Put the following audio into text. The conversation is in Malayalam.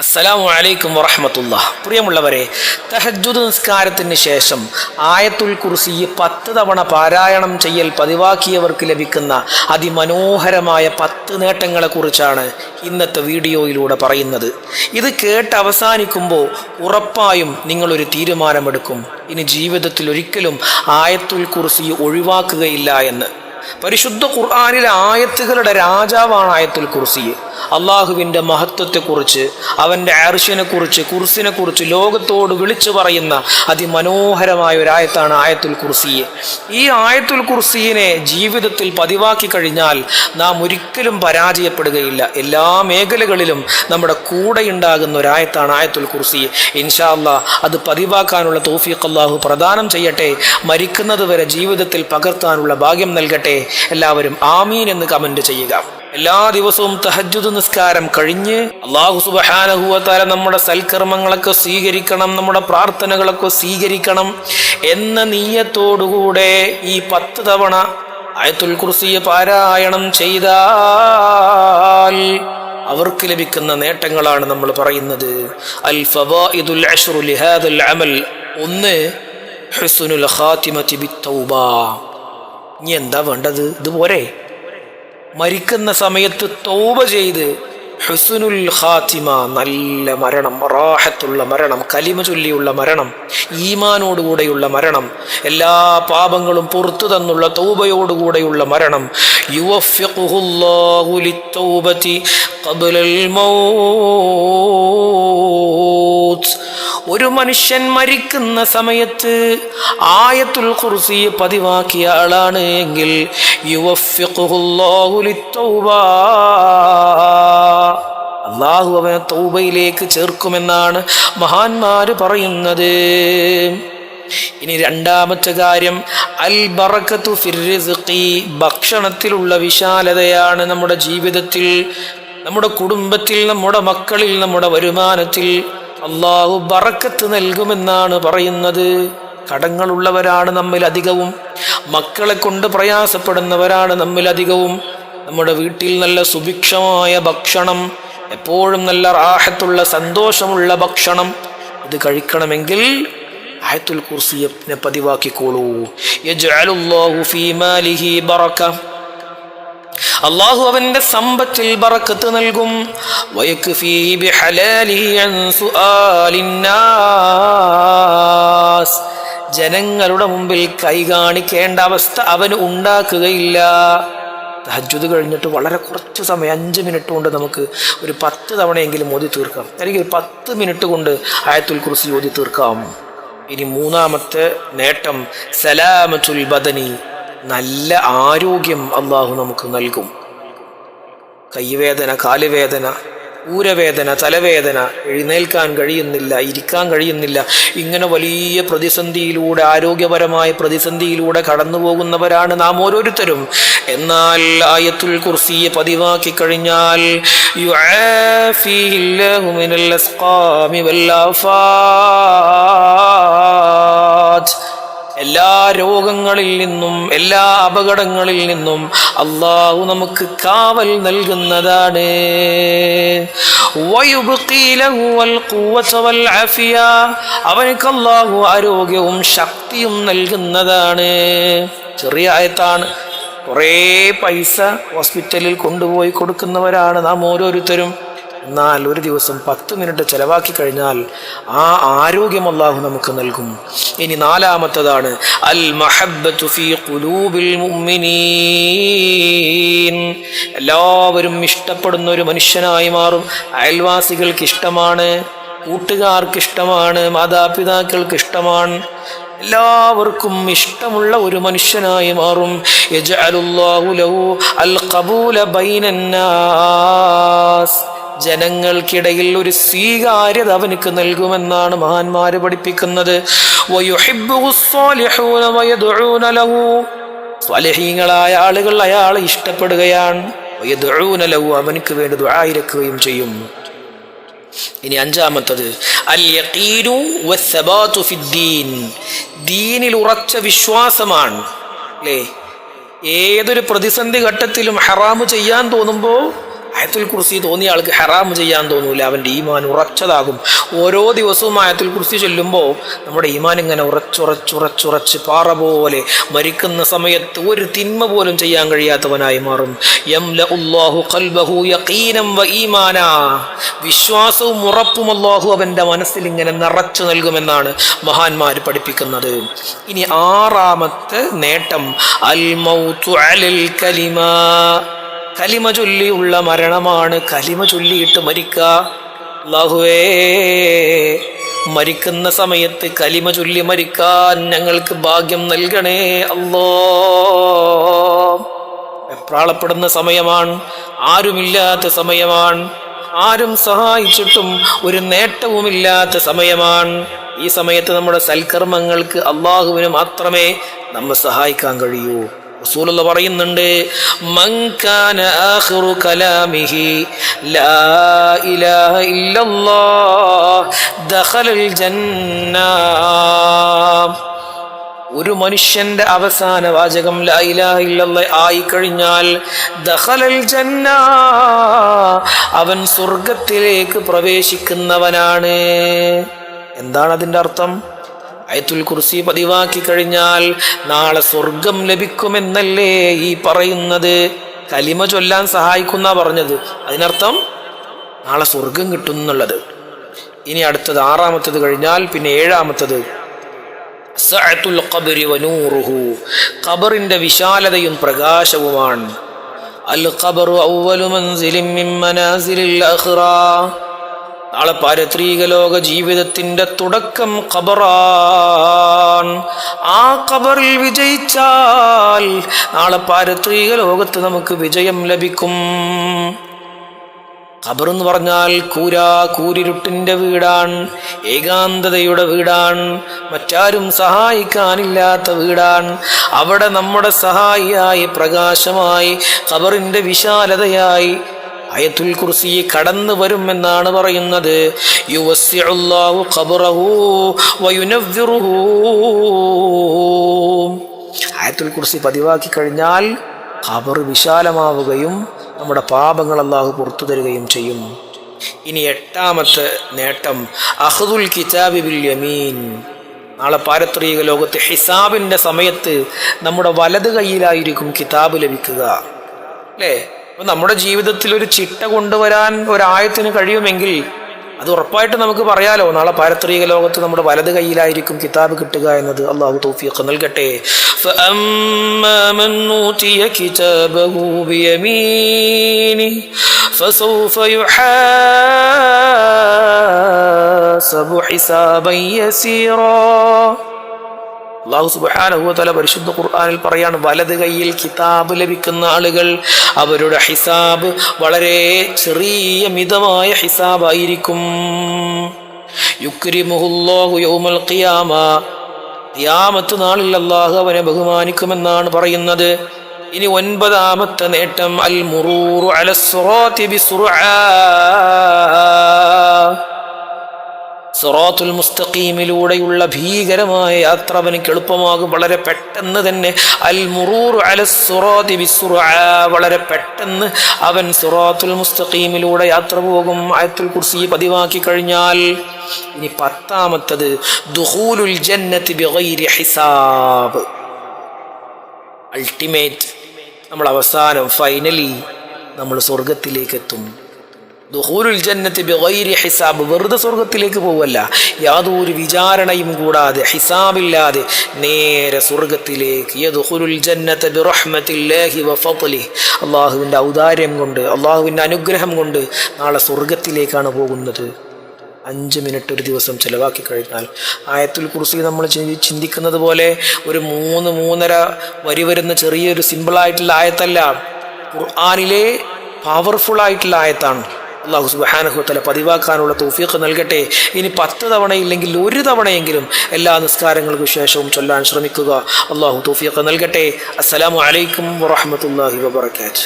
അസ്സലാമു അലൈക്കും വറഹ്മത്തുള്ളാഹി. പ്രിയമുള്ളവരെ, തഹജ്ജുദ് നിസ്കാരത്തിന് ശേഷം ആയത്തുൽ കുർസി 10 തവണ പാരായണം ചെയ്യൽ പതിവാക്കിയവർക്ക് ലഭിക്കുന്ന അതിമനോഹരമായ 10 നേട്ടങ്ങളെക്കുറിച്ചാണ് ഇന്നത്തെ വീഡിയോയിലൂടെ പറയുന്നത്. ഇത് കേട്ട് അവസാനിക്കുമ്പോൾ ഉറപ്പായും നിങ്ങളൊരു തീരുമാനമെടുക്കും, ഇനി ജീവിതത്തിൽ ഒരിക്കലും ആയത്തുൽ കുർസി ഒഴിവാക്കുകയില്ല എന്ന്. പരിശുദ്ധ ഖുർആനിലെ ആയത്തുകളുടെ രാജാവാണ് ആയത്തുൽ കുർസി. അള്ളാഹുവിൻ്റെ മഹത്വത്തെക്കുറിച്ച്, അവൻ്റെ അർശിനെക്കുറിച്ച്, കുർസിനെക്കുറിച്ച് ലോകത്തോട് വിളിച്ചു പറയുന്ന അതിമനോഹരമായ ഒരു ആയത്താണ് ആയത്തുൽ കുർസി. ഈ ആയത്തുൽ കുർസിയെ ജീവിതത്തിൽ പതിവാക്കി കഴിഞ്ഞാൽ നാം ഒരിക്കലും പരാജയപ്പെടുകയില്ല. എല്ലാ മേഖലകളിലും നമ്മുടെ കൂടെ ഉണ്ടാകുന്ന ഒരായത്താണ് ആയത്തുൽ കുർസി. ഇൻഷാ അല്ലാഹ് അത് പതിവാക്കാനുള്ള തൗഫീഖ് അല്ലാഹു പ്രദാനം ചെയ്യട്ടെ. മരിക്കുന്നത് വരെ ജീവിതത്തിൽ പകർത്താനുള്ള ഭാഗ്യം നൽകട്ടെ. എല്ലാവരും ആമീൻ എന്ന് കമന്റ് ചെയ്യുക. എല്ലാ ദിവസവും തഹജ്ജുദ് നിസ്കാരം കഴിഞ്ഞ് അല്ലാഹു സുബ്ഹാനഹു വ തആല നമ്മുടെ സൽക്കർമ്മങ്ങളൊക്കെ സ്വീകരിക്കണം, നമ്മുടെ പ്രാർത്ഥനകളൊക്കെ സ്വീകരിക്കണം എന്ന നിയ്യത്തോടുകൂടെ ഈ 10 തവണ ആയത്തുൽ കുർസി പാരായണം ചെയ്താൽ അവർക്ക് ലഭിക്കുന്ന നേട്ടങ്ങളാണ് നമ്മൾ പറയുന്നത്. അൽ ഫവായിദുൽ അശ്റു ലിഹാദൽ അമൽ. 1, ഹുസ്നുൽ ഖാതിമതി ബിത്തൗബ. ഇനി എന്താ വേണ്ടത്? ഇതുപോരെ മരിക്കുന്ന സമയത്ത് തൗബ ചെയ്ത് ഹുസ്നുൽ ഖാതിമ, നല്ല മരണം, റാഹത്തുള്ള മരണം, കലിമ ചൊല്ലിയുള്ള മരണം, ഈമാനോടുകൂടെയുള്ള മരണം, എല്ലാ പാപങ്ങളും പുറത്തു തന്നുള്ള തൗബയോടുകൂടെയുള്ള മരണം. യുവഫ്ഫിഖുഹുല്ലാഹു ലിത്തൗബതി ഖബ്ലൽ മൗത്ത്. ഒരു മനുഷ്യൻ മരിക്കുന്ന സമയത്ത് ആയത്തുൽ കുർസി പതിവാക്കിയ ആളാണ് എങ്കിൽ യുവഫ്ഫിഖുഹുല്ലാഹു ലിത്തൗബ, അല്ലാഹു അവനെ തൗബയിലേക്ക് ചേർക്കുമെന്നാണ് മഹാന്മാര് പറയുന്നത്. ഇനി രണ്ടാമത്തെ കാര്യം, അൽ ബറകത്തു ഫിർ റിസ്ഖി. ഭക്ഷണത്തിലുള്ള വിശാലതയാണ് നമ്മുടെ ജീവിതത്തിൽ, നമ്മുടെ കുടുംബത്തിൽ, നമ്മുടെ മക്കളിൽ, നമ്മുടെ വരുമാനത്തിൽ അല്ലാഹു ബറക്കത്ത് നൽകുമെന്നാണ് പറയുന്നത്. കടങ്ങളുള്ളവരാണ് നമ്മിൽ അധികവും, മക്കളെ കൊണ്ട് പ്രയാസപ്പെടുന്നവരാണ് നമ്മിൽ അധികവും. നമ്മുടെ വീട്ടിൽ നല്ല സുഭിക്ഷമായ ഭക്ഷണം, എപ്പോഴും നല്ല റാഹത്തുള്ള സന്തോഷമുള്ള ഭക്ഷണം, ഇത് കഴിക്കണമെങ്കിൽ ആയത്തുൽ കുർസിയെ പതിവാക്കിക്കോളൂ. യജ്അലുല്ലാഹു ഫീ മാലിഹി ബറക. അല്ലാഹു അവന്റെ സമ്പത്തിൽ ബറക്കത്ത് നൽകും. വയക്ഫീഹി ബിഹലാലിഹി അൻ സുആലിന്നാസ്. ജനങ്ങളുടെ മുമ്പിൽ കൈ കാണിക്കേണ്ട അവസ്ഥ അവന് ഉണ്ടാക്കുകയില്ല. തഹജ്ജുദ് കഴിഞ്ഞിട്ട് വളരെ കുറച്ച് സമയം, 5 മിനിറ്റ് കൊണ്ട് നമുക്ക് ഒരു 10 തവണയെങ്കിലും ഓതി തീർക്കാം, അല്ലെങ്കിൽ 10 മിനിറ്റ് കൊണ്ട് ആയത്തുൽ കുർസി ഓതി തീർക്കാം. ഇനി മൂന്നാമത്തെ നേട്ടം, സലാമത്തുൽ ബദനി. നല്ല ആരോഗ്യം അല്ലാഹു നമുക്ക് നൽകും. കൈവേദന, കാലുവേദന, ഊരവേദന, തലവേദന, എഴുന്നേൽക്കാൻ കഴിയുന്നില്ല, ഇരിക്കാൻ കഴിയുന്നില്ല, ഇങ്ങനെ വലിയ പ്രതിസന്ധിയിലൂടെ, ആരോഗ്യപരമായ പ്രതിസന്ധിയിലൂടെ കടന്നു പോകുന്നവരാണ് നാം ഓരോരുത്തരും. എന്നാൽ ആയത്തുൽ കുർസിയെ പതിവാക്കി കഴിഞ്ഞാൽ യുആഫിഹില്ലാഹു മിനൽ അസ്ഖാമി വൽ ആഫാത്ത്. എല്ലാ രോഗങ്ങളിൽ നിന്നും, എല്ലാ അപകടങ്ങളിൽ നിന്നും അല്ലാഹു നമുക്ക് കാവൽ നൽകുന്നതാണ്. അവനക്ക് അല്ലാഹു ആരോഗ്യവും ശക്തിയും നൽകുന്നതാണ്. ചെറിയ ആയത്താണ്. കുറേ പൈസ ഹോസ്പിറ്റലിൽ കൊണ്ടുപോയി കൊടുക്കുന്നവരാണ് നാം ഓരോരുത്തരും. എന്നാൽ ഒരു ദിവസം 10 മിനിറ്റ് ചെലവാക്കി കഴിഞ്ഞാൽ ആ ആരോഗ്യം അല്ലാഹു നമുക്ക് നൽകും. ഇനി നാലാമത്തതാണ്, അൽ മഹബ്ബത്തു ഫീ ഖുലൂബിൽ മുഅ്മിനീൻ. എല്ലാവരും ഇഷ്ടപ്പെടുന്ന ഒരു മനുഷ്യനായി മാറും. അയൽവാസികൾക്ക് ഇഷ്ടമാണ്, കൂട്ടുകാർക്ക് ഇഷ്ടമാണ്, മാതാപിതാക്കൾക്ക് ഇഷ്ടമാണ്, എല്ലാവർക്കും ഇഷ്ടമുള്ള ഒരു മനുഷ്യനായി മാറും. യജ്അലുല്ലാഹു ലഹു അൽ ഖബൂല ബൈനന്നാസ്. ജനങ്ങൾക്കിടയിൽ ഒരു സ്വീകാര്യത അവനക്ക് നൽകുമെന്നാണ് മഹാന്മാര് പഠിപ്പിക്കുന്നത്. സ്വാലിഹീങ്ങളായ ആളുകൾ അയാളെ ഇഷ്ടപ്പെടുകയാണ്. അവനക്ക് വേണ്ടി ദുആ ഇരക്കുകയും ചെയ്യും. ഇനി അഞ്ചാമത്തത്, അൽ യഖീനു വസ്സബാതു ഫിദ്ദീൻ. ദീനിൽ ഉറച്ച വിശ്വാസമാണ്. അല്ലേ, ഏതൊരു പ്രതിസന്ധി ഘട്ടത്തിലും ഹറാമ് ചെയ്യാൻ തോന്നുമ്പോൾ ആയത്തുൽ കുർസി തോന്നിയ ആൾക്ക് ഹറാം ചെയ്യാൻ തോന്നൂല, അവൻ്റെ ഈമാൻ ഉറച്ചതാകും. ഓരോ ദിവസവും ആയത്തുൽ കുർസി ചൊല്ലുമ്പോൾ നമ്മുടെ ഈമാൻ ഇങ്ങനെ ഉറച്ചുറച്ചുറച്ചുറച്ച് പാറ പോലെ മരിക്കുന്ന സമയത്ത് ഒരു തിന്മ പോലും ചെയ്യാൻ കഴിയാത്തവനായി മാറും. യംലഉല്ലാഹു ഖൽബഹു യഖീനൻ വ ഈമാനാ, വിശ്വാസവും ഉറപ്പും അല്ലാഹു അവൻ്റെ മനസ്സിൽ ഇങ്ങനെ നിറച്ചു നൽകുമെന്നാണ് മഹാന്മാർ പഠിപ്പിക്കുന്നത്. ഇനി 6ാമത്തെ നേട്ടം അൽ മൗതു അലൽ കലിമ, കലിമ ചൊല്ലിയുള്ള മരണമാണ്. കലിമ ചൊല്ലിയിട്ട് മരിക്കുക. അല്ലാഹുവേ, മരിക്കുന്ന സമയത്ത് കലിമ ചൊല്ലി മരിക്കാൻ ഞങ്ങൾക്ക് ഭാഗ്യം നൽകണേ അല്ലാ. വെപ്രാളപ്പെടുന്ന സമയമാണ്, ആരുമില്ലാത്ത സമയമാണ്, ആരും സഹായിച്ചിട്ടും ഒരു നേട്ടവുമില്ലാത്ത സമയമാണ്. ഈ സമയത്ത് നമ്മുടെ സൽക്കർമ്മങ്ങൾക്ക് അള്ളാഹുവിന് മാത്രമേ നമ്മെ സഹായിക്കാൻ കഴിയൂ. റസൂലുള്ള പറയുന്നുണ്ട്, മൻ കാന ആഖിറു കലാമിഹി ലാ ഇലാഹ ഇല്ലല്ലാഹ് ദഖലൽ ജന്ന. ഒരു മനുഷ്യന്റെ അവസാന വാചകം ലാ ഇലാഹ ഇല്ലല്ലാഹ് ആയി കഴിഞ്ഞാൽ ദഖലൽ ജന്ന, അവൻ സ്വർഗത്തിലേക്ക് പ്രവേശിക്കുന്നവനാണ്. എന്താണ് അതിൻ്റെ അർത്ഥം? ആയത്തുൽ കുർസി പതിവാക്കി കഴിഞ്ഞാൽ നാളെ സ്വർഗം ലഭിക്കുമെന്നല്ലേ ഈ പറയുന്നത്? കലിമ ചൊല്ലാൻ സഹായിക്കുന്ന പറഞ്ഞത്, അതിനർത്ഥം നാളെ സ്വർഗം കിട്ടും എന്നുള്ളത്. ഇനി അടുത്തത് 6ാമത്തത് കഴിഞ്ഞാൽ പിന്നെ 7ാമത്തത് സഅത്തുൽ ഖബ്രി വനൂറുഹു, ഖബറിന്റെ വിശാലതയും പ്രകാശവുമാണ്. അൽ ഖബ്റു അവ്വലു മൻസിലിൻ മിൻ മനാസിലിൽ ആഖിറ, നാളെ പാരത്രിക ലോക ജീവിതത്തിന്റെ തുടക്കം ഖബറാൻ. ആ ഖബറിൽ വിജയിച്ചാൽ നാളെ പാരത്രിക ലോകത്ത് നമുക്ക് വിജയം ലഭിക്കും. ഖബർ എന്ന് പറഞ്ഞാൽ കൂരിരുട്ടിന്റെ വീടാണ്, ഏകാന്തതയുടെ വീടാണ്, മറ്റാരും സഹായിക്കാനില്ലാത്ത വീടാണ്. അവിടെ നമ്മുടെ സഹായിയായി, പ്രകാശമായി, ഖബറിന്റെ വിശാലതയായി ആയത്തുൽ കുർസി കടന്നു വരുമെന്നാണ് പറയുന്നത്. യുവസ്സിഉല്ലാഹു ഖബറഹു വയുനവ്വിറുഹു. ആയത്തുൽ കുർസി പതിവാക്കി കഴിഞ്ഞാൽ ഖബർ വിശാലമാവുകയും നമ്മുടെ പാപങ്ങൾ അല്ലാഹു പുറത്തു തരികയും ചെയ്യും. ഇനി 8ാമത്തെ നേട്ടം അഖ്ദുൽ കിതാബി ബിൽ യമീൻ. നാളെ പാരത്രിക ലോകത്ത് ഹിസാബിന്റെ സമയത്ത് നമ്മുടെ വലത് കൈയിലായിരിക്കും കിതാബ് ലഭിക്കുക, അല്ലേ? അപ്പം നമ്മുടെ ജീവിതത്തിൽ ഒരു ചിട്ട കൊണ്ടുവരാൻ ഒരായത്തിന് കഴിയുമെങ്കിൽ അത് ഉറപ്പായിട്ട് നമുക്ക് പറയാലോ, നാളെ പാരത്രിക ലോകത്ത് നമ്മുടെ വലത് കൈയിലായിരിക്കും കിതാബ് കിട്ടുക എന്നത്. അല്ലാഹു തൗഫീഖ് നൽകട്ടെ. ഫഅമ്മാ മൻ ഊതിയ കിതാബഹു ബിയമീനിഹി ഫസൗഫ യുഹാസബു ഹിസാബൻ യസീറാ. അല്ലാഹു സുബ്ഹാനഹു വ തആല പരിശുദ്ധ ഖുർആനിൽ പറയാണ്, വലത് കൈയിൽ കിതാബ് ലഭിക്കുന്ന ആളുകൾ അവരുടെ ഹിസാബ് വളരെ ചെറിയ മിതമായ ഹിസാബായിരിക്കും. യുക്രിമുഹുല്ലാഹു യൗമൽ ഖിയാമ, ഖിയാമത്ത് നാളിൽ അല്ലാഹു അവനെ ബഹുമാനിക്കുമെന്നാണ് പറയുന്നത്. ഇനി 9ാമത്തെ നേട്ടം അൽ മുറൂറു അലസ്സിറാത്തി ബിസുർആ. സിറാത്തുൽ മുസ്തഖീമിലൂടെയുള്ള ഭീകരമായ യാത്ര അവനക്ക് എളുപ്പമാകും, വളരെ പെട്ടെന്ന് തന്നെ. അൽ മുറൂറു അലസ്സിറാത്തി ബിസുർആ, വളരെ പെട്ടെന്ന് അവൻ സിറാത്തുൽ മുസ്തഖീമിലൂടെ യാത്ര പോകും ആയത്തുൽ കുർസി പതിവാക്കി കഴിഞ്ഞാൽ. ഇനി 10ാമത്തത് ദുഖൂലുൽ ജന്നത്തി ബിഗൈരി ഹിസാബ്. അൾട്ടിമേറ്റ്, നമ്മൾ അവസാനം ഫൈനലി നമ്മൾ സ്വർഗത്തിലേക്ക് എത്തും. ദുഖൂലുൽ ജന്നത്തി ബിഗൈരി ഹിസാബ്, വെറുതെ സ്വർഗത്തിലേക്ക് പോവല്ല, യാതൊരു വിചാരണയും കൂടാതെ, ഹിസാബില്ലാതെ നേരെ സ്വർഗത്തിലേക്ക്. യദ്ഖുലുൽ ജന്നത ബിറഹ്മത്തില്ലാഹി വഫദ്ലിഹി, അല്ലാഹുവിൻ്റെ ഔദാര്യം കൊണ്ട്, അല്ലാഹുവിൻ്റെ അനുഗ്രഹം കൊണ്ട് നാളെ സ്വർഗത്തിലേക്കാണ് പോകുന്നത്. 5 മിനിറ്റ് ഒരു ദിവസം ചിലവാക്കി കഴിഞ്ഞാൽ ആയത്തുൽ കുർസി നമ്മൾ ചിന്തിക്കുന്നത് പോലെ ഒരു 3-3.5 വരി വരുന്ന ചെറിയൊരു സിമ്പിളായിട്ടുള്ള ആയത്തല്ല, ഖുർആനിലെ പവർഫുൾ ആയിട്ടുള്ള ആയത്താണ്. അല്ലാഹു സുബ്ഹാനഹു വ തആല പതിവാക്കാനുള്ള തൗഫീഖ് നൽകട്ടെ. ഇനി 10 തവണയില്ലെങ്കിൽ 1 തവണയെങ്കിലും എല്ലാ നിസ്കാരങ്ങൾക്കു ശേഷവും ചൊല്ലാൻ ശ്രമിക്കുക. അല്ലാഹു തൗഫീഖ് നൽകട്ടെ. അസ്സലാമു അലൈക്കും വറഹ്മത്തുള്ളാഹി വബറകാതുഹു.